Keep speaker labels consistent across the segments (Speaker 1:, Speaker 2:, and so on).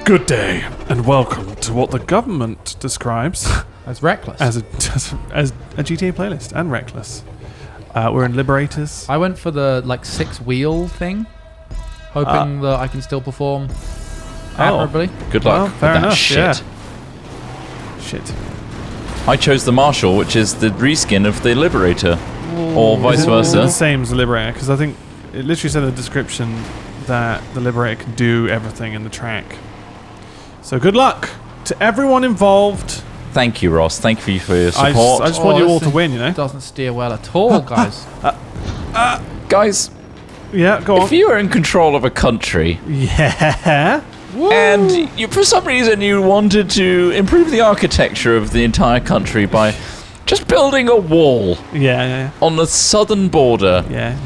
Speaker 1: Good day, and welcome to what the government describes
Speaker 2: as reckless.
Speaker 1: As a GTA playlist, and reckless. We're in Liberators.
Speaker 2: I went for the 6-wheel thing, hoping that I can still perform admirably.
Speaker 3: Good luck with that shit.
Speaker 1: Yeah. Shit.
Speaker 3: I chose the Marshal, which is the reskin of the Liberator, or vice versa.
Speaker 1: The same as the Liberator, because I think it literally said in the description that the Liberator can do everything in the track. So good luck to everyone involved.
Speaker 3: Thank you, Ross. Thank you for your support.
Speaker 1: I just want you all to win, you know?
Speaker 2: Doesn't steer well at all, guys.
Speaker 3: Guys,
Speaker 1: yeah, go on.
Speaker 3: If you were in control of a country...
Speaker 1: Yeah?
Speaker 3: And you, for some reason you wanted to improve the architecture of the entire country by just building a wall on the southern border.
Speaker 1: Yeah.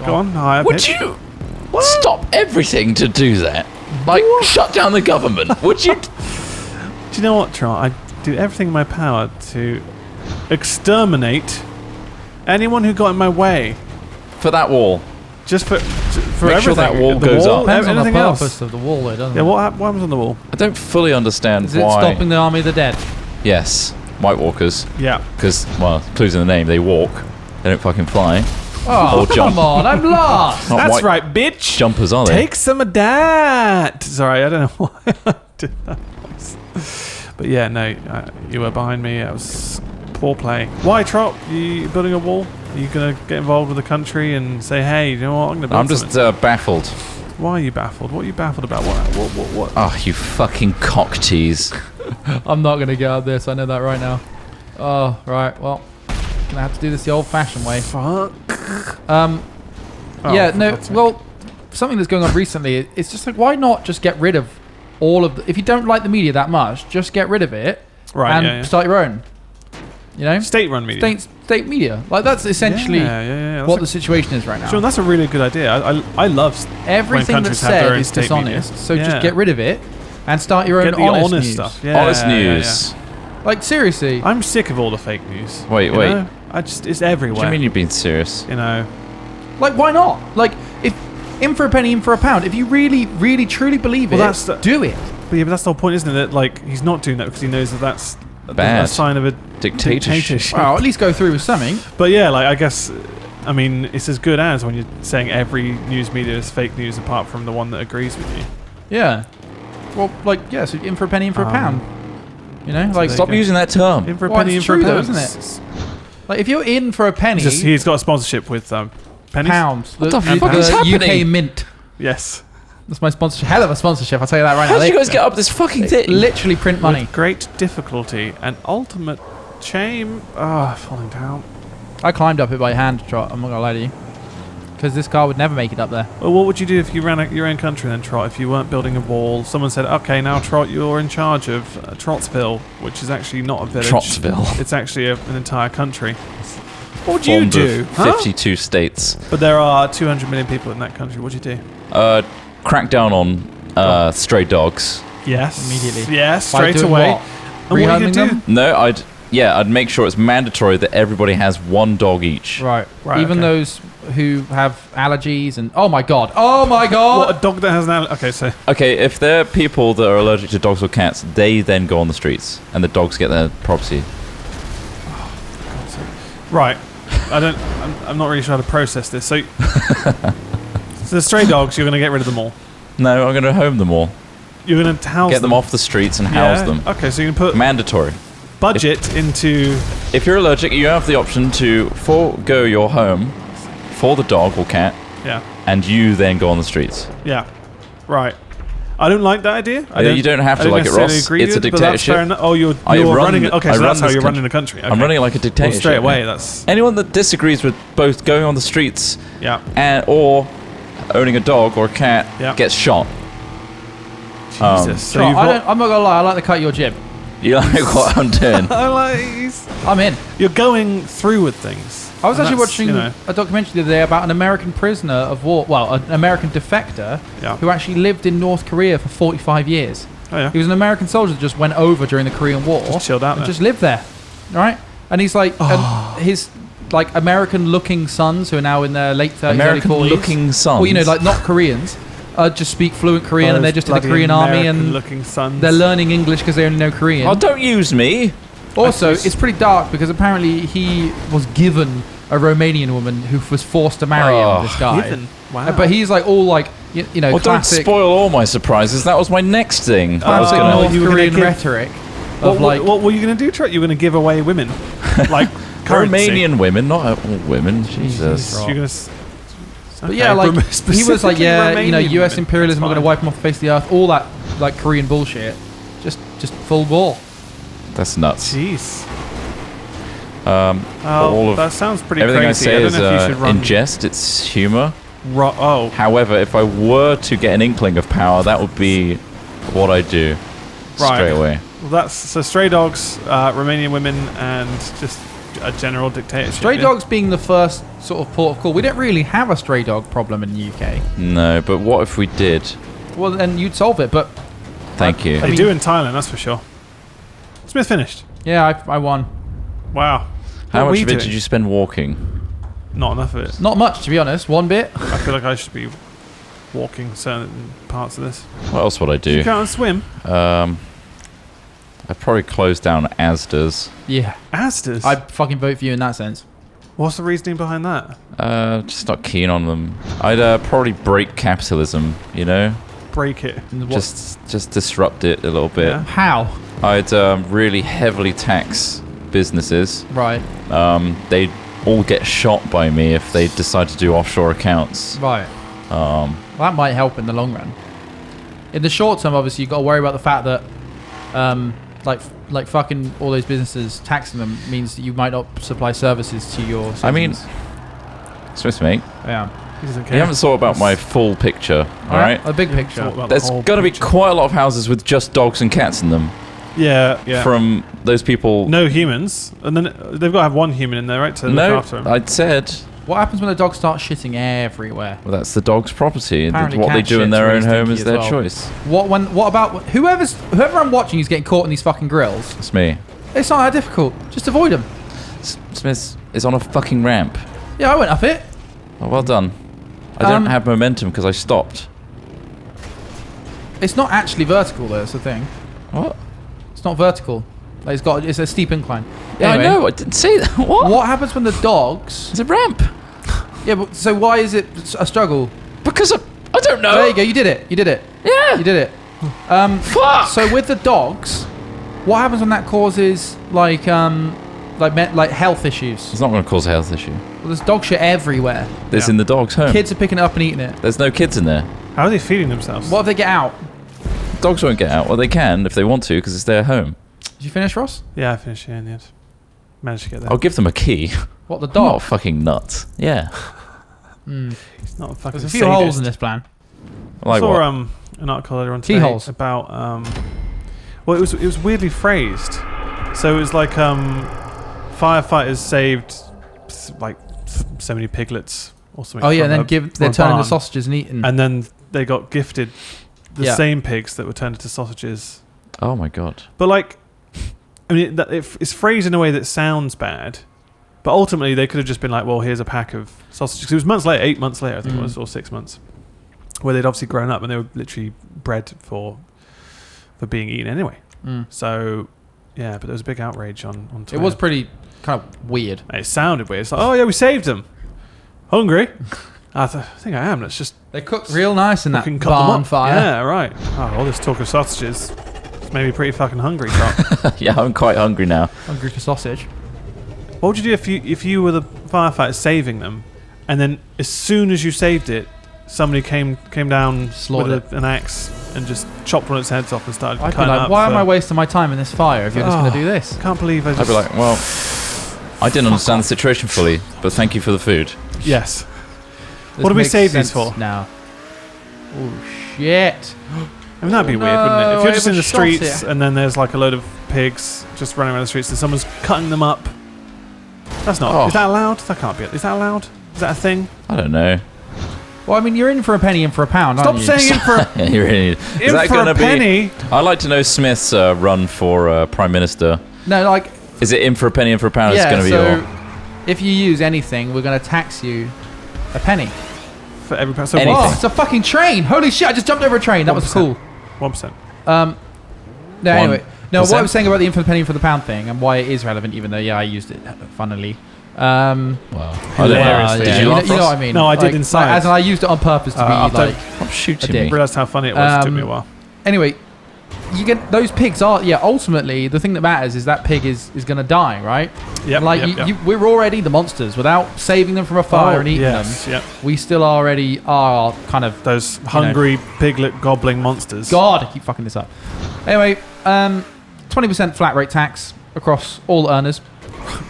Speaker 3: Go on. Would you stop everything to do that? Shut down the government? Would you?
Speaker 1: Do you know what, Trot? I do everything in my power to exterminate anyone who got in my way.
Speaker 3: For that wall.
Speaker 1: Just for
Speaker 3: Make
Speaker 1: everything.
Speaker 3: sure that wall goes up.
Speaker 2: Depends on the
Speaker 1: Anything
Speaker 2: purpose
Speaker 1: else
Speaker 2: of the wall, though, doesn't it?
Speaker 1: Yeah, what happens on the wall?
Speaker 3: I don't fully understand
Speaker 2: Is
Speaker 3: why.
Speaker 2: it stopping the army of the dead?
Speaker 3: Yes, White Walkers.
Speaker 1: Yeah.
Speaker 3: Because, well, clues in the name, they walk. They don't fucking fly.
Speaker 2: Oh,
Speaker 3: or jump.
Speaker 2: Come on, I'm lost.
Speaker 1: That's right, bitch.
Speaker 3: Jumpers, are they?
Speaker 1: Take some of that. Sorry, I don't know why I did that voice. But yeah, no, you were behind me. It was poor play. Why, Trot? You building a wall? Are you going to get involved with the country and say, hey, you know what, I'm going to build
Speaker 3: I'm just baffled.
Speaker 1: Why are you baffled? What are you baffled about? What?
Speaker 3: Oh, you fucking cock tease.
Speaker 2: I'm not going to get out of this. I know that right now. Oh, right. Well, going to have to do this the old-fashioned way.
Speaker 1: Fuck.
Speaker 2: Well, something that's going on recently, it's just why not just get rid of all of the... If you don't like the media that much, just get rid of it and start your own. You know?
Speaker 1: State-run media.
Speaker 2: State media. That's essentially what the situation is right now.
Speaker 1: Sure, that's a really good idea. I love
Speaker 2: everything that's said is dishonest, so just get rid of it and start your own honest news.
Speaker 1: Stuff.
Speaker 3: Honest news.
Speaker 2: Seriously.
Speaker 1: I'm sick of all the fake news.
Speaker 3: Wait.
Speaker 1: Know? It's everywhere.
Speaker 3: What do you mean you're being serious?
Speaker 1: You know.
Speaker 2: Why not? If in for a penny, in for a pound. If you really, really, truly believe it, do it.
Speaker 1: But that's the whole point, isn't it? That he's not doing that because he knows that that's
Speaker 3: bad.
Speaker 1: A sign of a dictatorship.
Speaker 2: Well, at least go through with something.
Speaker 1: But yeah, I guess, I mean, it's as good as when you're saying every news media is fake news apart from the one that agrees with you.
Speaker 2: Yeah. Well, so in for a penny, in for a pound. You know,
Speaker 3: stop using that term.
Speaker 1: In for a penny, in for a pound,
Speaker 2: isn't it? If you're in for a penny,
Speaker 1: he's got a sponsorship with pennies.
Speaker 2: Pounds.
Speaker 3: What the fuck is happening?
Speaker 2: UK Mint.
Speaker 1: Yes.
Speaker 2: That's my sponsorship. Hell of a sponsorship, I'll tell you that right now.
Speaker 3: How did you guys get up this fucking thing?
Speaker 2: Literally print money.
Speaker 1: With great difficulty and ultimate shame. Falling down.
Speaker 2: I climbed up it by hand, Trot. I'm not gonna lie to you. Because this car would never make it up there.
Speaker 1: Well, what would you do if you ran your own country then, Trot? If you weren't building a wall, someone said, okay, now Trot, you're in charge of Trotsville, which is actually not a village.
Speaker 3: Trotsville.
Speaker 1: It's actually an entire country. What would you do?
Speaker 3: 52 states.
Speaker 1: But there are 200 million people in that country. What would you do?
Speaker 3: Crack down on stray dogs.
Speaker 1: Yes.
Speaker 2: Immediately.
Speaker 1: Yes, straight away.
Speaker 2: What?
Speaker 1: And what are you going to do?
Speaker 3: No, I'd make sure it's mandatory that everybody has one dog each.
Speaker 2: Right. Even those who have allergies and... Oh my god.
Speaker 1: What, a dog that has an allergy?
Speaker 3: Okay, if there are people that are allergic to dogs or cats, they then go on the streets and the dogs get their property.
Speaker 1: Right. I'm not really sure how to process this. So the stray dogs, you're going to get rid of them all?
Speaker 3: No, I'm going to home them all.
Speaker 1: You're going to house
Speaker 3: Get them off the streets and house them.
Speaker 1: Okay, so you can put...
Speaker 3: Mandatory.
Speaker 1: Budget into...
Speaker 3: If you're allergic, you have the option to forego your home for the dog or cat.
Speaker 1: Yeah.
Speaker 3: And you then go on the streets.
Speaker 1: Yeah. Right. I don't like that idea.
Speaker 3: You don't have to like it, Ross. It's a dictatorship.
Speaker 1: Oh, you're running it. Okay, so that's how you're running the country. Okay.
Speaker 3: I'm running it like a dictatorship.
Speaker 1: Well, straight away, that's...
Speaker 3: Anyone that disagrees with both going on the streets or owning a dog or a cat gets shot.
Speaker 1: Jesus. So
Speaker 2: I'm not going to lie, I like the cut of your jib.
Speaker 3: You like what I'm doing?
Speaker 2: I'm in.
Speaker 1: You're going through with things.
Speaker 2: I was actually watching a documentary the other day about an American prisoner of war, an American defector who actually lived in North Korea for 45 years.
Speaker 1: Oh, yeah.
Speaker 2: He was an American soldier that just went over during the Korean War.
Speaker 1: Just chilled out
Speaker 2: and
Speaker 1: there.
Speaker 2: just lived there. Right? And he's and his American-looking sons who are now in their late 30s, early 40s.
Speaker 3: American-looking sons?
Speaker 2: Well, not Koreans. just speak fluent Korean and they're just in the Korean army and they're learning English because they only know Korean.
Speaker 3: Oh, don't use me.
Speaker 2: Also, it's pretty dark because apparently he was given a Romanian woman who was forced to marry him. This guy.
Speaker 1: Given? Wow.
Speaker 2: But he's like all like you know.
Speaker 3: Well,
Speaker 2: classic,
Speaker 3: don't spoil all my surprises. That was my next thing.
Speaker 2: Classic North Korean rhetoric.
Speaker 1: What were you going to do, Trent? You were going to give away women, like
Speaker 3: Romanian women, not all women. Jesus.
Speaker 1: You're gonna
Speaker 2: but yeah, like he was like, yeah, you know, U.S. imperialism. We're going to wipe them off the face of the earth. All that like Korean bullshit. Just full ball.
Speaker 3: That's nuts.
Speaker 1: Jeez.
Speaker 3: That
Speaker 1: sounds pretty
Speaker 3: everything
Speaker 1: crazy.
Speaker 3: Everything I say is in jest. It's humor.
Speaker 1: Oh.
Speaker 3: However, if I were to get an inkling of power, that would be what I do straight away.
Speaker 1: Well, that's so stray dogs, Romanian women, and just a general dictatorship.
Speaker 2: Stray dogs being the first sort of port of call. We don't really have a stray dog problem in the UK.
Speaker 3: No, but what if we did?
Speaker 2: Well, then you'd solve it. But
Speaker 3: thank you.
Speaker 1: They do in Thailand, that's for sure. Smith finished.
Speaker 2: Yeah, I won.
Speaker 1: Wow.
Speaker 3: How much of it did you spend walking?
Speaker 1: Not enough of it.
Speaker 2: Not much, to be honest. One bit.
Speaker 1: I feel like I should be walking certain parts of this.
Speaker 3: What else would I do?
Speaker 1: You can't swim.
Speaker 3: I'd probably close down Asda's.
Speaker 2: Yeah.
Speaker 1: Asda's?
Speaker 2: I'd fucking vote for you in that sense.
Speaker 1: What's the reasoning behind that?
Speaker 3: Just not keen on them. I'd probably break capitalism, you know?
Speaker 1: Break it.
Speaker 3: Just disrupt it a little bit.
Speaker 1: Yeah.
Speaker 2: How?
Speaker 3: I'd really heavily tax businesses.
Speaker 2: Right.
Speaker 3: They'd all get shot by me if they decide to do offshore accounts.
Speaker 2: Right. Well, that might help in the long run. In the short term, obviously, you've got to worry about the fact that like fucking all those businesses, taxing them means that you might not supply services to your citizens.
Speaker 3: I mean, Smith, mate.
Speaker 2: Yeah.
Speaker 3: You haven't thought about my full picture, alright?
Speaker 2: A big picture.
Speaker 3: There's going to be quite a lot of houses with just dogs and cats in them.
Speaker 1: Yeah.
Speaker 3: From those people.
Speaker 1: No humans. And then they've got to have one human in there, right? To look after them.
Speaker 3: I'd said.
Speaker 2: What happens when the dog starts shitting everywhere?
Speaker 3: Well, that's the dog's property.
Speaker 2: Apparently
Speaker 3: what they do in their own home is their choice.
Speaker 2: What about whoever I'm watching is getting caught in these fucking grills?
Speaker 3: It's me.
Speaker 2: It's not that difficult. Just avoid them.
Speaker 3: Smith is on a fucking ramp.
Speaker 2: Yeah, I went up it.
Speaker 3: Oh, well done. I don't have momentum because I stopped.
Speaker 2: It's not actually vertical though, that's the thing.
Speaker 3: What?
Speaker 2: It's not vertical. Like it's a steep incline.
Speaker 3: Yeah,
Speaker 2: anyway,
Speaker 3: I know. I didn't say that. What
Speaker 2: happens when the dogs...
Speaker 3: It's a ramp.
Speaker 2: Yeah, but so why is it a struggle?
Speaker 3: Because I don't know.
Speaker 2: There you go. You did it.
Speaker 3: Yeah.
Speaker 2: You did it.
Speaker 3: Fuck.
Speaker 2: So with the dogs, what happens when that causes like health issues?
Speaker 3: It's not going to cause a health issue.
Speaker 2: Well, there's dog shit everywhere.
Speaker 3: There's in the dog's home.
Speaker 2: Kids are picking it up and eating it.
Speaker 3: There's no kids in there.
Speaker 1: How are they feeding themselves?
Speaker 2: What if they get out?
Speaker 3: Dogs won't get out. Well, they can if they want to because it's their home.
Speaker 2: Did you finish, Ross?
Speaker 1: Yeah, I finished. Yeah, in the end. Managed to get there.
Speaker 3: I'll give them a key.
Speaker 2: What, the
Speaker 3: I'm
Speaker 2: dog?
Speaker 3: not fucking nuts. Yeah.
Speaker 1: He's not a fucking
Speaker 2: There's a few holes in this plan.
Speaker 3: Like
Speaker 1: I saw
Speaker 3: what?
Speaker 1: an article earlier on today
Speaker 2: Keyholes.
Speaker 1: about well, it was weirdly phrased. So it was like firefighters saved like so many piglets or something.
Speaker 2: Oh yeah, and then they're turning the sausages and eating.
Speaker 1: And then they got gifted the same pigs that were turned into sausages.
Speaker 3: Oh my god.
Speaker 1: But like, I mean, it's phrased in a way that sounds bad. But ultimately, they could have just been like, well, here's a pack of sausages. 'Cause it was months later, 8 months later, I think it was, or 6 months, where they'd obviously grown up and they were literally bred for being eaten anyway. So, yeah, but there was a big outrage on Twitter.
Speaker 2: It was pretty kind of weird.
Speaker 1: It sounded weird. It's like, oh, yeah, we saved them. Hungry? I think I am. Let's just...
Speaker 2: They cooked real nice in that
Speaker 1: cut
Speaker 2: barn fire.
Speaker 1: Yeah, right. Oh, all this talk of sausages made me pretty fucking hungry, Trot.
Speaker 3: Yeah, I'm quite hungry now.
Speaker 2: Hungry for sausage.
Speaker 1: What would you do if you were the firefighter saving them, and then as soon as you saved it, somebody came down with an axe and just chopped one of its heads off and started cutting it up?
Speaker 2: Why am I wasting my time in this fire if you're just going to do this?
Speaker 1: I can't believe I just...
Speaker 3: I'd be like, well, I didn't understand the situation fully, but thank you for the food.
Speaker 1: Yes. What do we save these for?
Speaker 2: Now. Oh, shit.
Speaker 1: I mean, that'd be weird, wouldn't it? If you're just in the streets and then there's like a load of pigs just running around the streets and someone's cutting them up. That's not... Is that allowed? That can't be... Is that allowed? Is that a thing?
Speaker 3: I don't know.
Speaker 2: Well, I mean, you're in for a penny, in for a pound, aren't you?
Speaker 1: Stop saying in for a...
Speaker 3: You're in
Speaker 1: for a penny?
Speaker 3: I'd like to know Smith's run for Prime Minister.
Speaker 2: No, like...
Speaker 3: Is it in for a penny, in for a pound?
Speaker 2: Yeah,
Speaker 3: It's going to be
Speaker 2: if you use anything, we're going to tax you a penny.
Speaker 1: for every pound. So
Speaker 3: Anything.
Speaker 2: Oh, it's a fucking train! Holy shit! I just jumped over a train. That was
Speaker 1: 1%.
Speaker 2: cool.
Speaker 1: 1%.
Speaker 2: No, anyway. No, what I
Speaker 3: 1%?
Speaker 2: was saying about the infinite penny for the pound thing and why it is relevant, even though I used it funnily.
Speaker 3: Wow.
Speaker 1: Hilariously.
Speaker 3: Did you laugh,
Speaker 2: you know
Speaker 3: Ross?
Speaker 2: what I mean?
Speaker 1: No, I did inside.
Speaker 2: As in, I used it on purpose to be
Speaker 1: after-
Speaker 2: like.
Speaker 3: Stop shooting
Speaker 2: I
Speaker 3: me.
Speaker 2: did.
Speaker 1: Realised how funny it was. It took me a while.
Speaker 2: Anyway, you get those pigs are ultimately the thing that matters is that pig is going to die, right?
Speaker 1: Yep.
Speaker 2: Like
Speaker 1: yep.
Speaker 2: we're already the monsters without saving them from a fire and eating them.
Speaker 1: Yep.
Speaker 2: We still already are kind of
Speaker 1: Those hungry piglet gobbling monsters.
Speaker 2: God. I keep fucking this up. Anyway, 20% flat rate tax across all earners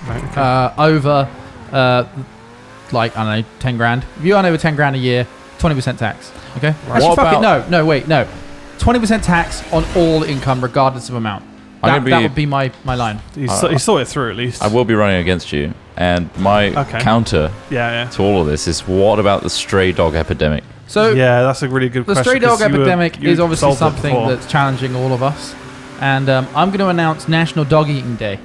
Speaker 1: Right, okay.
Speaker 2: over like I don't know 10 grand. If you earn over 10 grand a year, 20% tax. Okay. Actually,
Speaker 3: What
Speaker 2: fuck it.
Speaker 3: about-
Speaker 2: No. Wait. No. 20% tax on all income, regardless of amount.
Speaker 3: I'm
Speaker 2: That
Speaker 3: gonna
Speaker 2: would be my line.
Speaker 1: You saw it through at least.
Speaker 3: I will be running against you, and my counter
Speaker 1: Yeah.
Speaker 3: to all of this is: what about the stray dog epidemic?
Speaker 2: So
Speaker 1: Yeah, that's a really good
Speaker 2: the
Speaker 1: question.
Speaker 2: stray dog
Speaker 1: 'cause you
Speaker 2: epidemic
Speaker 1: you
Speaker 2: is obviously
Speaker 1: solved it
Speaker 2: something
Speaker 1: before.
Speaker 2: that's challenging all of us, and I'm going to announce National Dog Eating Day,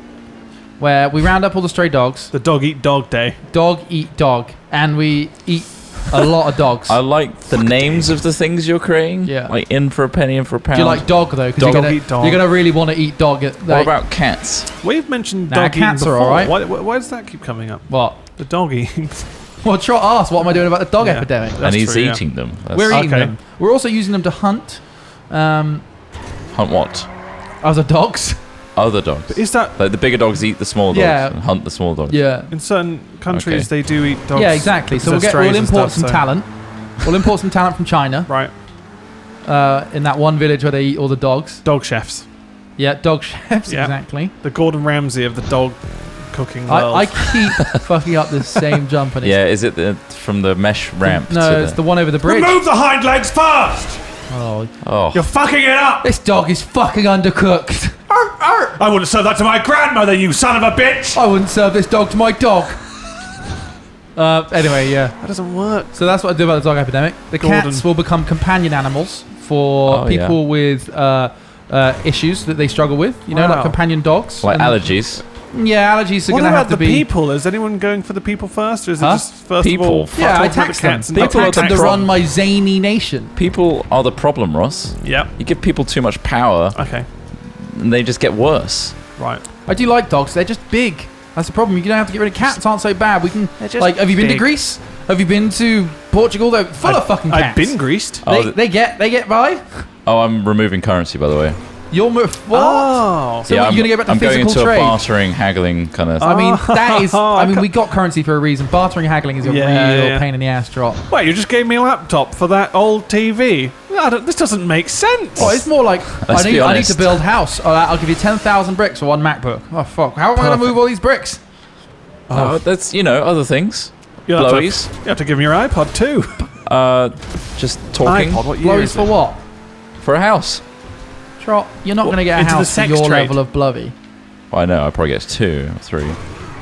Speaker 2: where we round up all the stray dogs.
Speaker 1: The dog eat dog day.
Speaker 2: Dog eat dog, and we eat a lot of dogs.
Speaker 3: I like the names of the things you're creating.
Speaker 2: Yeah.
Speaker 3: Like in for a penny, in for a pound.
Speaker 2: Do you like dog though? Because
Speaker 1: Dog
Speaker 2: you're
Speaker 1: eat dog.
Speaker 2: gonna really want to eat dog.
Speaker 3: What about cats?
Speaker 1: We've mentioned
Speaker 2: Nah,
Speaker 1: dog eating
Speaker 2: cats are
Speaker 1: before.
Speaker 2: alright.
Speaker 1: Why does that keep coming up?
Speaker 2: what?
Speaker 1: The dog eating.
Speaker 2: Well, try ask. What am I doing about the dog
Speaker 1: Yeah.
Speaker 2: epidemic?
Speaker 1: That's
Speaker 3: And he's
Speaker 1: true, yeah.
Speaker 3: eating them. That's
Speaker 2: We're eating
Speaker 1: Okay.
Speaker 2: them. We're also using them to hunt
Speaker 3: hunt what?
Speaker 2: other dogs.
Speaker 3: Other dogs.
Speaker 1: Is that
Speaker 3: Like the bigger dogs eat the smaller dogs
Speaker 2: Yeah.
Speaker 3: and hunt the small dogs.
Speaker 2: Yeah.
Speaker 1: in certain countries
Speaker 3: Okay.
Speaker 1: they do eat dogs?
Speaker 2: Yeah, exactly. So
Speaker 1: because they're
Speaker 2: we'll
Speaker 1: strays and
Speaker 2: import
Speaker 1: stuff,
Speaker 2: some
Speaker 1: so-
Speaker 2: talent. We'll import some talent from China.
Speaker 1: Right.
Speaker 2: In that one village where they eat all the dogs.
Speaker 1: Dog chefs.
Speaker 2: Yeah, dog chefs.
Speaker 1: Yeah.
Speaker 2: Exactly.
Speaker 1: The Gordon Ramsay of the dog cooking world.
Speaker 2: I keep fucking up this same jump. And it's
Speaker 3: Yeah, is it from the mesh ramp
Speaker 2: no,
Speaker 3: to
Speaker 2: it's the one over the bridge.
Speaker 1: Remove the hind legs first.
Speaker 2: Oh,
Speaker 3: Oh,
Speaker 1: You're fucking it up.
Speaker 2: this dog is fucking undercooked.
Speaker 1: I wouldn't serve that to my grandmother, you son of a bitch.
Speaker 2: I wouldn't serve this dog to my dog. Anyway, yeah.
Speaker 1: That doesn't work.
Speaker 2: So that's what I do about the dog epidemic. The
Speaker 1: Gordon.
Speaker 2: cats will become companion animals for
Speaker 3: Oh,
Speaker 2: people with issues that they struggle with. You know,
Speaker 1: Wow.
Speaker 2: like companion dogs.
Speaker 3: like
Speaker 2: And-
Speaker 3: allergies.
Speaker 2: Yeah, allergies are
Speaker 1: What
Speaker 2: going to
Speaker 1: about
Speaker 2: have to
Speaker 1: the
Speaker 2: be.
Speaker 1: people? Is anyone going for the people first, or is it
Speaker 2: Huh?
Speaker 1: just first
Speaker 3: People.
Speaker 1: of all?
Speaker 3: Yeah,
Speaker 2: Yeah, I
Speaker 1: talk about
Speaker 2: tax
Speaker 1: the
Speaker 2: them.
Speaker 1: cats and
Speaker 2: I
Speaker 3: People
Speaker 1: the
Speaker 3: are
Speaker 2: tax them
Speaker 3: the
Speaker 2: to
Speaker 3: problem.
Speaker 2: run my zany nation.
Speaker 3: People are the problem, Ross.
Speaker 1: Yep.
Speaker 3: You give people too much power,
Speaker 1: Okay.
Speaker 3: and they just get worse.
Speaker 1: Right.
Speaker 2: I do like dogs. They're just big. That's the problem. You don't have to get rid of cats. Aren't so bad. We can
Speaker 1: just
Speaker 2: like. Have you been to
Speaker 1: big.
Speaker 2: Greece? Have you been to Portugal? They're full of fucking cats.
Speaker 1: I've been greased.
Speaker 3: Oh,
Speaker 2: They get by.
Speaker 3: Oh, I'm removing currency, by the way.
Speaker 2: You're what?
Speaker 1: Oh.
Speaker 2: So what,
Speaker 3: I'm,
Speaker 2: you're gonna get back to
Speaker 3: I'm going
Speaker 2: physical
Speaker 3: into
Speaker 2: trade?
Speaker 3: a bartering, haggling kind of.
Speaker 2: I mean, that is. I mean,
Speaker 1: I
Speaker 2: we got currency for a reason. Bartering, haggling is a
Speaker 1: Yeah,
Speaker 2: real
Speaker 1: yeah.
Speaker 2: pain in the ass drop.
Speaker 1: Wait, you just gave me a laptop for that old TV? This doesn't make sense.
Speaker 2: Well, it's more like
Speaker 3: Let's
Speaker 2: I
Speaker 3: be
Speaker 2: need to
Speaker 3: honest.
Speaker 2: build a house. I'll give you 10,000 bricks for one MacBook. Oh fuck! How am I going to
Speaker 1: Perfect.
Speaker 2: move all these bricks?
Speaker 3: Oh, that's other things.
Speaker 1: you have,
Speaker 3: Blowies.
Speaker 1: you have to give me your iPod too.
Speaker 3: Just talking
Speaker 1: iPod, what year
Speaker 2: Blowies
Speaker 1: is
Speaker 2: for
Speaker 1: it?
Speaker 2: what?
Speaker 3: for a house.
Speaker 2: Trot, you're not going to get a
Speaker 1: into the
Speaker 2: house to
Speaker 1: sex
Speaker 2: your
Speaker 1: trade.
Speaker 2: level of blowy.
Speaker 3: Well, I know. I probably get 2 or 3.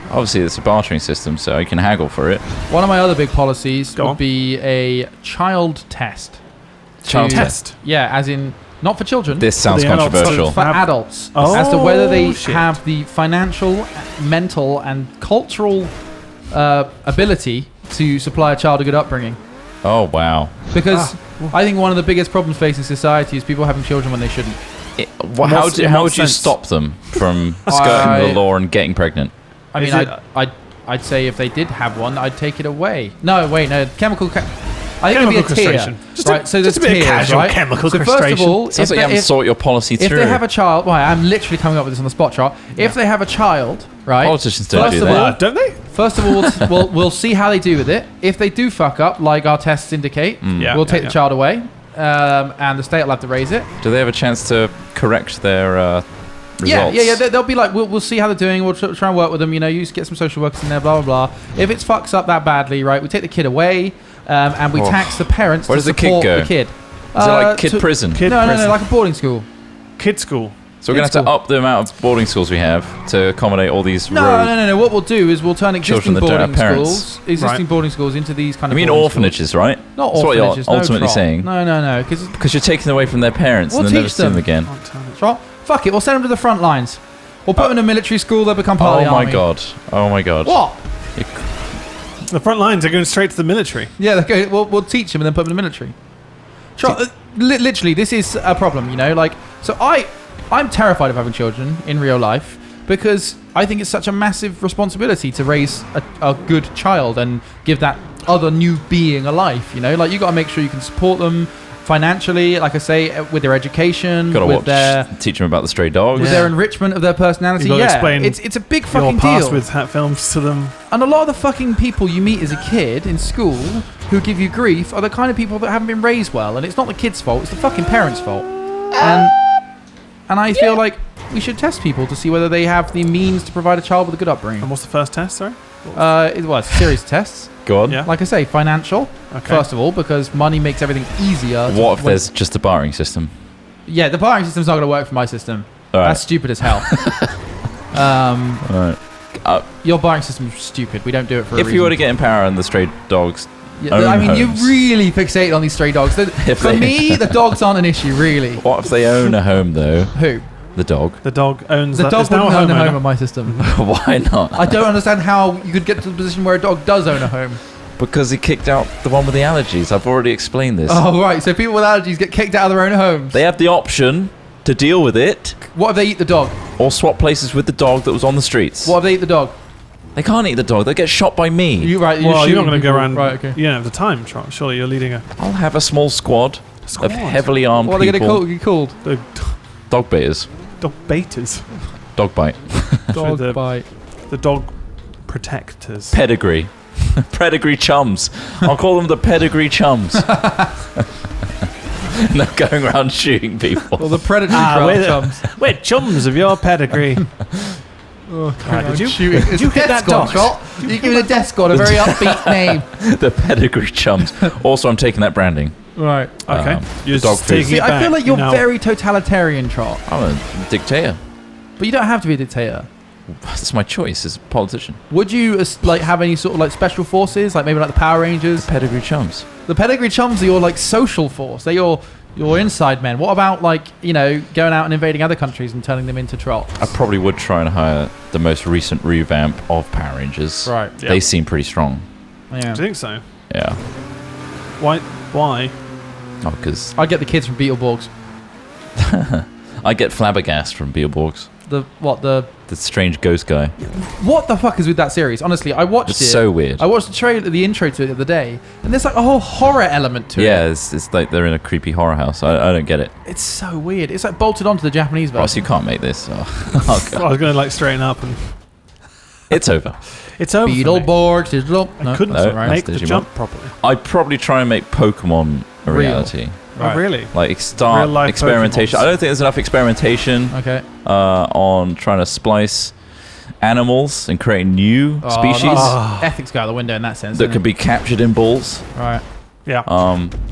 Speaker 3: Obviously, it's a bartering system, so you can haggle for it.
Speaker 2: One of my other big policies
Speaker 1: Go
Speaker 2: would
Speaker 1: on.
Speaker 2: be a child test.
Speaker 3: Child
Speaker 2: To-
Speaker 3: test.
Speaker 2: Yeah, as in not for children.
Speaker 3: This sounds
Speaker 1: the adults
Speaker 3: controversial.
Speaker 2: for
Speaker 1: Have-
Speaker 2: adults,
Speaker 1: Oh,
Speaker 2: as to whether they
Speaker 1: shit.
Speaker 2: have the financial, mental, and cultural ability to supply a child a good upbringing.
Speaker 3: Oh wow.
Speaker 2: Because I think one of the biggest problems facing society is people having children when they shouldn't.
Speaker 3: How
Speaker 1: in what
Speaker 3: would you
Speaker 1: sense?
Speaker 3: stop them from skirting the law and getting pregnant?
Speaker 2: I mean,
Speaker 1: Is it-
Speaker 2: I'd say if they did have one, I'd take it away. No, wait, no, chemical. I think
Speaker 1: Chemical
Speaker 2: it'd be a tier.
Speaker 1: castration. Just
Speaker 2: Right, so there's
Speaker 1: just a bit of
Speaker 2: tiers,
Speaker 1: casual
Speaker 2: right?
Speaker 1: chemical
Speaker 2: so first of
Speaker 1: castration.
Speaker 2: all,
Speaker 3: Sounds like you haven't thought your policy
Speaker 2: if
Speaker 3: through.
Speaker 2: they have a child, well, I'm literally coming up with this on the spot, Trot. If they have a child, right?
Speaker 3: Politicians don't
Speaker 2: First
Speaker 3: do
Speaker 2: of
Speaker 3: that.
Speaker 2: all,
Speaker 1: Don't they?
Speaker 2: First of all, we'll see how they do with it. If they do fuck up, like our tests indicate,
Speaker 1: Yeah,
Speaker 2: we'll take
Speaker 1: yeah.
Speaker 2: the child away, and the state will have to raise it.
Speaker 3: Do they have a chance to correct their results?
Speaker 2: Yeah. They'll be like, we'll see how they're doing. We'll try and work with them. You know, you get some social workers in there, blah blah blah. If it fucks up that badly, right, we take the kid away, and we
Speaker 3: Oh.
Speaker 2: tax the parents
Speaker 3: Where
Speaker 2: to
Speaker 3: does the kid
Speaker 2: support
Speaker 3: go?
Speaker 2: the kid.
Speaker 3: Is it like kid prison?
Speaker 1: Kid
Speaker 2: No,
Speaker 1: prison.
Speaker 2: like a boarding school.
Speaker 1: Kid school.
Speaker 3: So we're going to have to up the amount of boarding schools we have to accommodate all these rogue...
Speaker 2: No. What we'll do is we'll turn existing
Speaker 3: Children that don't have
Speaker 2: boarding
Speaker 3: parents.
Speaker 2: schools,
Speaker 1: Right.
Speaker 2: boarding schools into these kind
Speaker 3: I
Speaker 2: of.
Speaker 3: mean
Speaker 2: boarding
Speaker 3: orphanages, right?
Speaker 2: schools. Not
Speaker 3: That's what you're
Speaker 2: orphanages.
Speaker 3: ultimately
Speaker 2: no,
Speaker 3: saying.
Speaker 2: No, because
Speaker 3: Because you're taking them away from their parents
Speaker 2: We'll
Speaker 3: and then never
Speaker 2: teach
Speaker 3: see them
Speaker 2: them.
Speaker 3: again.
Speaker 2: fuck it. We'll send them to the front lines. We'll put them in a military school. They'll become part
Speaker 3: Oh
Speaker 2: of the
Speaker 3: my
Speaker 2: army.
Speaker 3: god. Oh my god.
Speaker 2: What?
Speaker 1: The front lines are going straight to the military.
Speaker 2: Yeah, we'll teach them and then put them in the military. Literally, this is a problem, you know. Like, so I'm terrified of having children in real life because I think it's such a massive responsibility to raise a good child and give that other new being a life. You know, like you got to make sure you can support them financially, like I say, with their education,
Speaker 3: teach them about the stray dogs,
Speaker 2: with their enrichment of their personality.
Speaker 1: Explain
Speaker 2: it's a big fucking
Speaker 1: past
Speaker 2: deal.
Speaker 1: with hat films to them.
Speaker 2: And a lot of the fucking people you meet as a kid in school who give you grief are the kind of people that haven't been raised well, and it's not the kid's fault; it's the fucking parents' fault. And I feel like we should test people to see whether they have the means to provide a child with a good upbringing.
Speaker 1: And what's the first test, sorry?
Speaker 2: It was a series of tests.
Speaker 3: Go on.
Speaker 1: Yeah.
Speaker 2: Like I say, financial, first of all, because money makes everything easier.
Speaker 3: What if there's just a barring system?
Speaker 2: Yeah, the barring system's not going to work for my system.
Speaker 3: All right.
Speaker 2: That's stupid as hell.
Speaker 3: All right.
Speaker 2: Your barring system's stupid. We don't do it for a reason.
Speaker 3: If you were to get in power and the stray dogs
Speaker 2: I mean,
Speaker 3: homes.
Speaker 2: you really fixate on these stray dogs. For me, the dogs aren't an issue, really.
Speaker 3: What if they own a home, though?
Speaker 2: Who?
Speaker 3: The dog.
Speaker 1: The dog owns
Speaker 2: the dog. Wouldn't own a home in my system.
Speaker 3: Why not?
Speaker 2: I don't understand how you could get to the position where a dog does own a home.
Speaker 3: Because he kicked out the one with the allergies. I've already explained this.
Speaker 2: Oh, right. So people with allergies get kicked out of their own homes.
Speaker 3: They have the option to deal with it.
Speaker 2: What if they eat the dog?
Speaker 3: Or swap places with the dog that was on the streets.
Speaker 2: What if they eat the dog?
Speaker 3: They can't eat the dog. They get shot by me.
Speaker 2: You're
Speaker 1: not going to go around.
Speaker 2: Right, okay.
Speaker 1: You don't have the time, Trot. Surely you're leading a...
Speaker 3: I'll have a small squad of heavily armed
Speaker 2: people. What are they going to called?
Speaker 1: The
Speaker 3: dog baiters.
Speaker 1: Dog baiters.
Speaker 3: Dog bite.
Speaker 2: Dog bite.
Speaker 1: The dog protectors.
Speaker 3: Pedigree. Pedigree chums. I'll call them the pedigree chums. And they're going around shooting people.
Speaker 2: Well, the predatory chums.
Speaker 1: We're chums of your pedigree.
Speaker 2: Did you hit that dog? You give it a death squad, a very upbeat name.
Speaker 3: The pedigree chums. Also, I'm taking that branding.
Speaker 2: Right.
Speaker 1: Okay.
Speaker 3: You're dog food.
Speaker 2: See, I feel like you're very totalitarian, Trot.
Speaker 3: I'm a dictator.
Speaker 2: But you don't have to be a dictator.
Speaker 3: That's my choice as a politician.
Speaker 2: Would you have any sort of special forces, like maybe like the Power Rangers?
Speaker 3: The pedigree chums.
Speaker 2: The pedigree chums are your social force. They're your inside men. What about going out and invading other countries and turning them into trots?
Speaker 3: I probably would try and hire the most recent revamp of Power Rangers.
Speaker 2: Right.
Speaker 3: They seem pretty strong.
Speaker 2: Yeah.
Speaker 1: Do you think so?
Speaker 3: Yeah.
Speaker 1: Why?
Speaker 3: Oh, because
Speaker 2: I get the kids from Beetleborgs.
Speaker 3: I get Flabbergast from Beetleborgs.
Speaker 2: The
Speaker 3: strange ghost guy.
Speaker 2: What the fuck is with that series? Honestly, I watched
Speaker 3: It's so weird.
Speaker 2: I watched the intro to it the other day, and there's like a whole horror element to it.
Speaker 3: Yeah, it's like they're in a creepy horror house. I don't get it.
Speaker 2: It's so weird. It's like bolted onto the Japanese version.
Speaker 3: Ross, you can't make this. Oh,
Speaker 1: I was going to straighten up and...
Speaker 3: It's over.
Speaker 1: It's over.
Speaker 2: Beetleborgs, digital.
Speaker 1: I couldn't make the jump properly.
Speaker 3: I'd probably try and make Pokemon a reality.
Speaker 1: Right. Oh, really?
Speaker 3: Like start experimentation.
Speaker 1: Pokemons.
Speaker 3: I don't think there's enough experimentation.
Speaker 2: Okay.
Speaker 3: On trying to splice animals and create new species
Speaker 2: ethics go out the window in that sense.
Speaker 3: that could be captured in balls.
Speaker 2: Right.
Speaker 1: Yeah.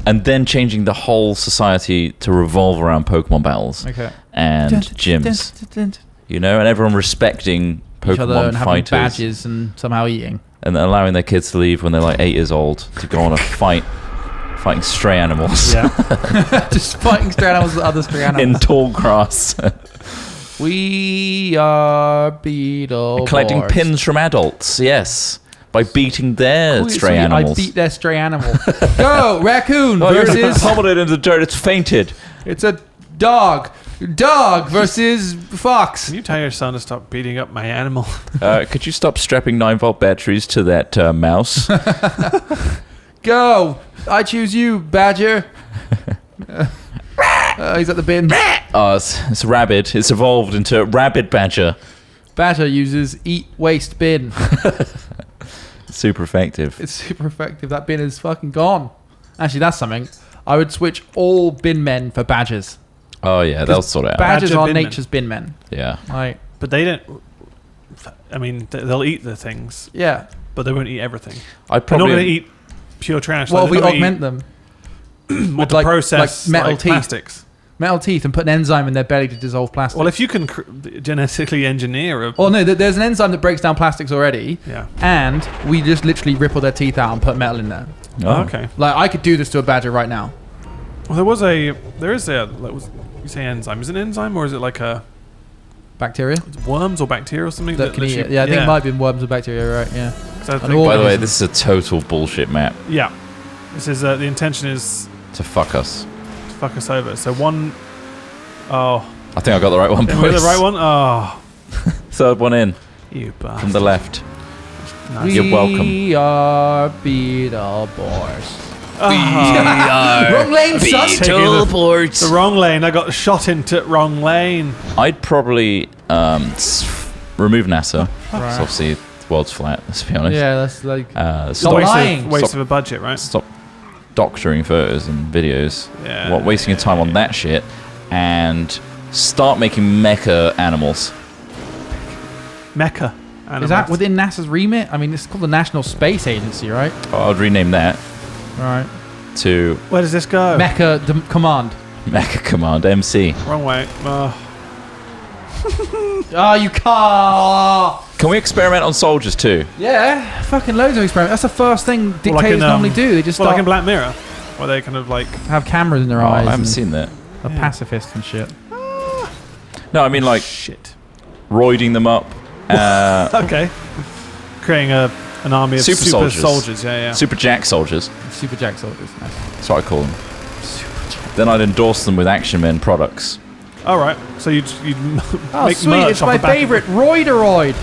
Speaker 3: And then changing the whole society to revolve around Pokemon battles.
Speaker 2: Okay.
Speaker 3: And gyms. And everyone respecting Pokemon
Speaker 2: each other and having
Speaker 3: fighters.
Speaker 2: Badges and somehow eating.
Speaker 3: And then allowing their kids to leave when they're like 8 years old to go on a fighting stray animals.
Speaker 1: Yeah.
Speaker 2: Just fighting stray animals with other stray animals.
Speaker 3: In tall grass.
Speaker 2: We are Beetleborgs.
Speaker 3: Collecting pins from adults, yes. By beating their stray animals.
Speaker 2: I beat their stray animal. Go, raccoon
Speaker 3: You're
Speaker 2: versus...
Speaker 3: pummeled it into the dirt, it's fainted.
Speaker 2: It's a dog. Dog versus fox.
Speaker 1: Can you tell your son to stop beating up my animal?
Speaker 3: Could you stop strapping 9-volt batteries to that mouse?
Speaker 2: Go. I choose you, Badger. He's at the bin.
Speaker 3: It's rabid. It's evolved into rabid badger.
Speaker 2: Badger uses eat, waste, bin.
Speaker 3: Super effective.
Speaker 2: It's super effective. That bin is fucking gone. Actually, that's something. I would switch all bin men for badgers.
Speaker 3: Oh, yeah, they'll sort it out.
Speaker 2: Badgers
Speaker 1: Badger
Speaker 2: are
Speaker 1: bin
Speaker 2: nature's bin men.
Speaker 3: Yeah.
Speaker 2: Right.
Speaker 1: But they don't... I mean, they'll eat the things,
Speaker 2: Yeah.
Speaker 1: but they won't eat everything.
Speaker 3: I'd
Speaker 1: They're not
Speaker 3: probably
Speaker 1: going to eat pure trash.
Speaker 2: What if we augment them?
Speaker 1: With the process,
Speaker 2: metal teeth.
Speaker 1: plastics.
Speaker 2: Metal teeth and put an enzyme in their belly to dissolve plastic.
Speaker 1: Well, if you can genetically engineer a...
Speaker 2: Oh, no, there's an enzyme that breaks down plastics already.
Speaker 1: Yeah.
Speaker 2: And we just literally rip all their teeth out and put metal in there.
Speaker 3: Oh.
Speaker 1: Okay.
Speaker 2: Like, I could do this to a badger right now.
Speaker 1: Well, there is a... You say enzyme. Is it an enzyme or is it like a...
Speaker 2: Bacteria?
Speaker 1: Worms or bacteria or something?
Speaker 2: That can eat it. Yeah, I think it might be worms or bacteria, right? Yeah.
Speaker 1: So
Speaker 2: An
Speaker 3: By the way,
Speaker 2: organism.
Speaker 3: this is a total bullshit map
Speaker 1: yeah. This is the intention is
Speaker 3: to fuck us.
Speaker 1: to fuck us over. So one oh
Speaker 3: I think I got the right one,
Speaker 1: did we get
Speaker 3: boys.
Speaker 1: the right one? Oh
Speaker 3: Third one in
Speaker 1: you bastard.
Speaker 3: from the left.
Speaker 1: Nice.
Speaker 3: You're welcome.
Speaker 2: We are Beetleborgs.
Speaker 1: Ah.
Speaker 2: Wrong lane, son.
Speaker 1: Taking the wrong lane. I got shot into wrong lane.
Speaker 3: I'd probably remove NASA.
Speaker 2: Right.
Speaker 3: So obviously the world's flat, let's be honest.
Speaker 2: Yeah, that's like...
Speaker 3: Stop,
Speaker 2: lying.
Speaker 1: Waste
Speaker 3: Stop.
Speaker 1: of a budget, right?
Speaker 3: stop doctoring photos and videos.
Speaker 1: Yeah.
Speaker 3: What, wasting your time on that shit. And start making mecha animals.
Speaker 1: Mecca.
Speaker 2: Is that within NASA's remit? I mean, it's called the National Space Agency, right?
Speaker 3: I'd rename that
Speaker 2: Right.
Speaker 3: to
Speaker 1: Where does this go?
Speaker 2: Mecha Command.
Speaker 3: Mecha Command MC.
Speaker 1: Wrong way.
Speaker 2: Oh, you can't.
Speaker 3: Can we experiment on soldiers too?
Speaker 2: Yeah, fucking loads of experiments. That's the first thing dictators normally do. They just
Speaker 1: well,
Speaker 2: start
Speaker 1: like in Black Mirror, where they kind of like
Speaker 2: have cameras in their
Speaker 3: Oh,
Speaker 2: eyes.
Speaker 3: I haven't
Speaker 2: and
Speaker 3: seen that.
Speaker 2: are pacifists and shit.
Speaker 3: No, I mean like
Speaker 1: shit.
Speaker 3: roiding them up.
Speaker 1: Okay. Creating an army of
Speaker 3: Super
Speaker 1: super
Speaker 3: soldiers.
Speaker 1: soldiers. Yeah, yeah.
Speaker 3: Super Jack soldiers.
Speaker 2: Super Jack soldiers. Nice.
Speaker 3: That's what I call them. Then I'd endorse them with Action Men products.
Speaker 1: All right. So you'd
Speaker 2: Oh,
Speaker 1: make
Speaker 2: sweet.
Speaker 1: merch
Speaker 2: It's
Speaker 1: off
Speaker 2: my
Speaker 1: the back of-
Speaker 2: favorite. Roideroid.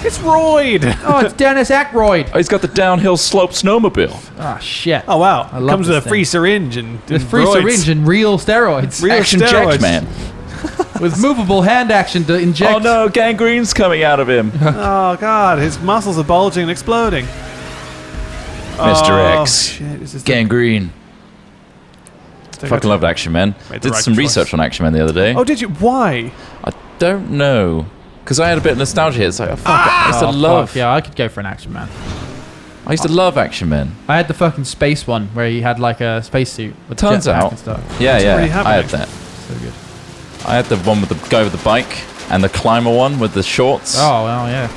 Speaker 1: It's Royd.
Speaker 2: Oh, it's Dennis Aykroyd.
Speaker 3: Oh, he's got the downhill slope snowmobile.
Speaker 2: Ah, shit.
Speaker 1: Oh wow!
Speaker 2: I love
Speaker 1: Comes with a
Speaker 2: this
Speaker 1: free
Speaker 2: thing.
Speaker 1: syringe and
Speaker 2: There's free
Speaker 1: roids.
Speaker 2: syringe and real steroids.
Speaker 1: Real
Speaker 3: Action
Speaker 1: steroids.
Speaker 3: Jack Man.
Speaker 2: With movable hand action to inject.
Speaker 3: Oh no, gangrene's coming out of him.
Speaker 1: Oh god, his muscles are bulging and exploding.
Speaker 3: Mr.
Speaker 1: Oh,
Speaker 3: X.
Speaker 1: shit, this is
Speaker 3: Gangrene.
Speaker 1: the-
Speaker 3: Fucking loved Action Man.
Speaker 1: Made the
Speaker 3: Did
Speaker 1: right
Speaker 3: some
Speaker 1: choice.
Speaker 3: research on Action Man the other day.
Speaker 1: Oh, did you? Why?
Speaker 3: I don't know. Because I had a bit of nostalgia here. It's like, oh, fuck, I used to love.
Speaker 2: Fuck, yeah, I could go for an Action Man.
Speaker 3: I used to love Action Man.
Speaker 2: I had the fucking space one where he had like a spacesuit with
Speaker 3: Turns
Speaker 2: jetpack
Speaker 3: out-
Speaker 2: and stuff.
Speaker 3: Yeah,
Speaker 1: That's
Speaker 3: yeah.
Speaker 1: already happening.
Speaker 3: I had that.
Speaker 2: So good.
Speaker 3: I had the one with the guy with the bike and the climber one with the shorts.
Speaker 2: Oh well, yeah.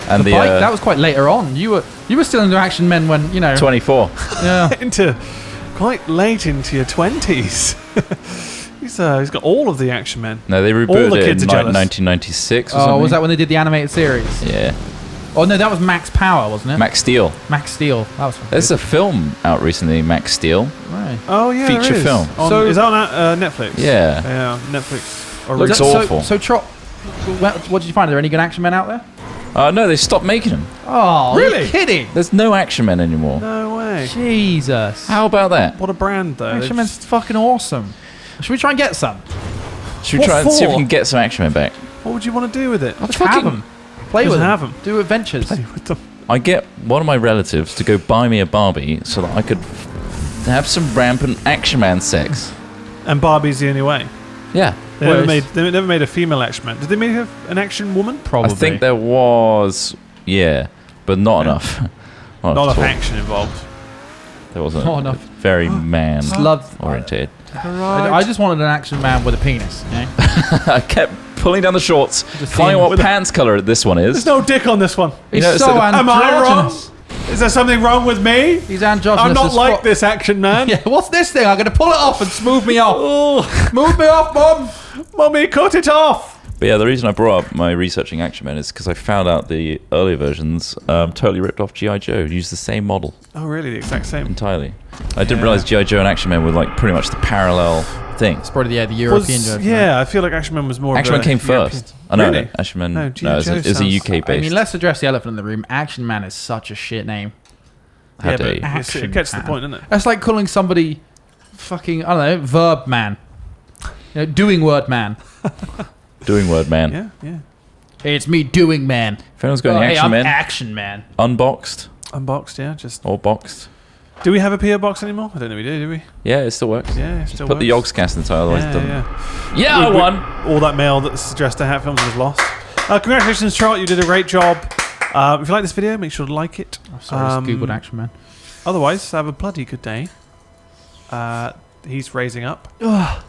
Speaker 3: and
Speaker 2: The bike that was quite later on. You were still into Action Men when
Speaker 3: 24.
Speaker 2: Yeah.
Speaker 1: Into quite late into your 20s. He's got all of the Action Men.
Speaker 3: No, they
Speaker 1: All
Speaker 3: rebooted
Speaker 1: the
Speaker 3: it in
Speaker 1: kids are jealous.
Speaker 3: 1996 or
Speaker 2: Oh,
Speaker 3: something.
Speaker 2: was that when they did the animated series?
Speaker 3: Yeah.
Speaker 2: Oh no, that was Max Power, wasn't it?
Speaker 3: Max Steel.
Speaker 2: Max Steel. That was.
Speaker 3: There's a film out recently, Max Steel.
Speaker 2: Right.
Speaker 1: Oh yeah, there
Speaker 3: Feature
Speaker 1: is.
Speaker 3: film.
Speaker 2: So-
Speaker 1: Is that on Netflix?
Speaker 3: Yeah.
Speaker 1: Yeah, Netflix.
Speaker 3: Looks
Speaker 2: So-
Speaker 3: awful.
Speaker 2: So, Trot, what did you find? Are there any good Action Men out there?
Speaker 3: No, they stopped making them.
Speaker 2: Oh,
Speaker 1: Really?
Speaker 2: You're kidding?
Speaker 3: There's no Action Men anymore.
Speaker 1: No way.
Speaker 2: Jesus.
Speaker 3: How about that?
Speaker 1: What a brand though.
Speaker 2: Action Men's fucking awesome. Should we try and get some?
Speaker 3: Should we
Speaker 1: What
Speaker 3: try and see if we
Speaker 1: for?
Speaker 3: can get some Action Men back?
Speaker 1: What would you want to do with it?
Speaker 2: Let's
Speaker 3: fucking-
Speaker 2: have them. Play
Speaker 1: Just
Speaker 2: with them.
Speaker 1: have 'em.
Speaker 2: Do adventures.
Speaker 1: Play with them.
Speaker 3: I get one of my relatives to go buy me a Barbie so that I could have some rampant Action Man sex.
Speaker 1: And Barbie's the only way.
Speaker 3: Yeah.
Speaker 1: They
Speaker 2: Well,
Speaker 1: never made a female Action Man. Did they make an Action Woman?
Speaker 2: Probably.
Speaker 3: I think there was, but not enough.
Speaker 1: Not
Speaker 3: at
Speaker 1: enough
Speaker 3: all.
Speaker 1: action involved.
Speaker 3: There wasn't
Speaker 2: Not enough.
Speaker 3: very man
Speaker 2: Just love.
Speaker 3: oriented.
Speaker 2: I just wanted an Action Man with a penis. You know?
Speaker 3: I kept pulling down the shorts,
Speaker 2: Just
Speaker 3: finding
Speaker 2: seeing-
Speaker 3: what
Speaker 1: with a-
Speaker 3: pants color this one
Speaker 1: There's
Speaker 3: is.
Speaker 1: no dick on this one.
Speaker 3: You
Speaker 2: He's
Speaker 3: know,
Speaker 2: so
Speaker 3: so the-
Speaker 1: Am I wrong?
Speaker 2: androgynous.
Speaker 1: Is there something wrong with me?
Speaker 2: He's androgynous.
Speaker 1: I'm not
Speaker 2: as
Speaker 1: like
Speaker 2: fuck.
Speaker 1: this Action Man.
Speaker 2: Yeah, what's this thing? I'm gonna pull it off and smooth me off.
Speaker 1: Oh,
Speaker 2: Move me off, Mum.
Speaker 1: Mummy, cut it off.
Speaker 3: But yeah, the reason I brought up my researching Action Men is because I found out the earlier versions totally ripped off G.I. Joe, used the same model
Speaker 1: Oh, really? The exact same.
Speaker 3: entirely. I didn't
Speaker 1: Yeah.
Speaker 3: realize G.I. Joe and Action Men were like pretty much the parallel thing.
Speaker 2: It's probably the European version.
Speaker 1: Yeah, I feel like Action Man was more.
Speaker 3: Action
Speaker 1: of
Speaker 3: Man
Speaker 1: a
Speaker 3: came
Speaker 1: European-
Speaker 3: first. I know.
Speaker 1: Really?
Speaker 3: Action Man.
Speaker 1: No,
Speaker 3: No,
Speaker 1: G.I.
Speaker 3: it's
Speaker 1: Joe
Speaker 3: a
Speaker 1: sounds-
Speaker 3: UK
Speaker 2: I
Speaker 3: based.
Speaker 2: mean, let's address the elephant in the room. Action Man is such a shit name.
Speaker 3: How
Speaker 1: Yeah,
Speaker 3: dare
Speaker 1: but
Speaker 3: you.
Speaker 1: it's- it
Speaker 2: Action
Speaker 1: gets to the
Speaker 2: Man.
Speaker 1: point, doesn't it?
Speaker 2: That's like calling somebody fucking, I don't know, Verb Man. Doing Word Man.
Speaker 3: Doing word, man.
Speaker 1: Yeah, yeah.
Speaker 2: Hey, it's me, Doing Man.
Speaker 3: If anyone's got any
Speaker 2: Hey,
Speaker 3: Action
Speaker 2: I'm
Speaker 3: Men,
Speaker 2: Action Man.
Speaker 3: unboxed
Speaker 1: Unboxed, yeah. Just.
Speaker 3: or boxed.
Speaker 1: Do we have a PO box anymore? I don't think we do we?
Speaker 3: Yeah, it still works.
Speaker 1: Yeah, it still
Speaker 3: Put the
Speaker 1: works.
Speaker 3: YOGSCAST in the title, otherwise it
Speaker 1: Yeah,
Speaker 3: doesn't.
Speaker 1: yeah.
Speaker 3: Yeah, I won!
Speaker 1: All that mail that's addressed to Hat Films was lost. Congratulations, Trot. You did a great job. If you like this video, make sure to like it.
Speaker 2: I'm sorry, I just Googled Action Man.
Speaker 1: Otherwise, have a bloody good day. He's raising up.
Speaker 2: Ugh.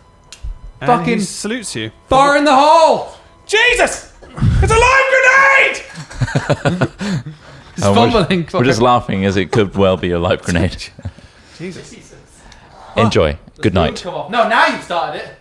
Speaker 1: And
Speaker 2: Fucking-
Speaker 1: he salutes you.
Speaker 2: Fire in the hole!
Speaker 1: Jesus! It's a live grenade!
Speaker 2: He's
Speaker 3: Oh,
Speaker 2: fumbling.
Speaker 3: We're just laughing as it could well be a live grenade.
Speaker 1: Jesus.
Speaker 3: Enjoy. Good night.
Speaker 2: No, now you've started it.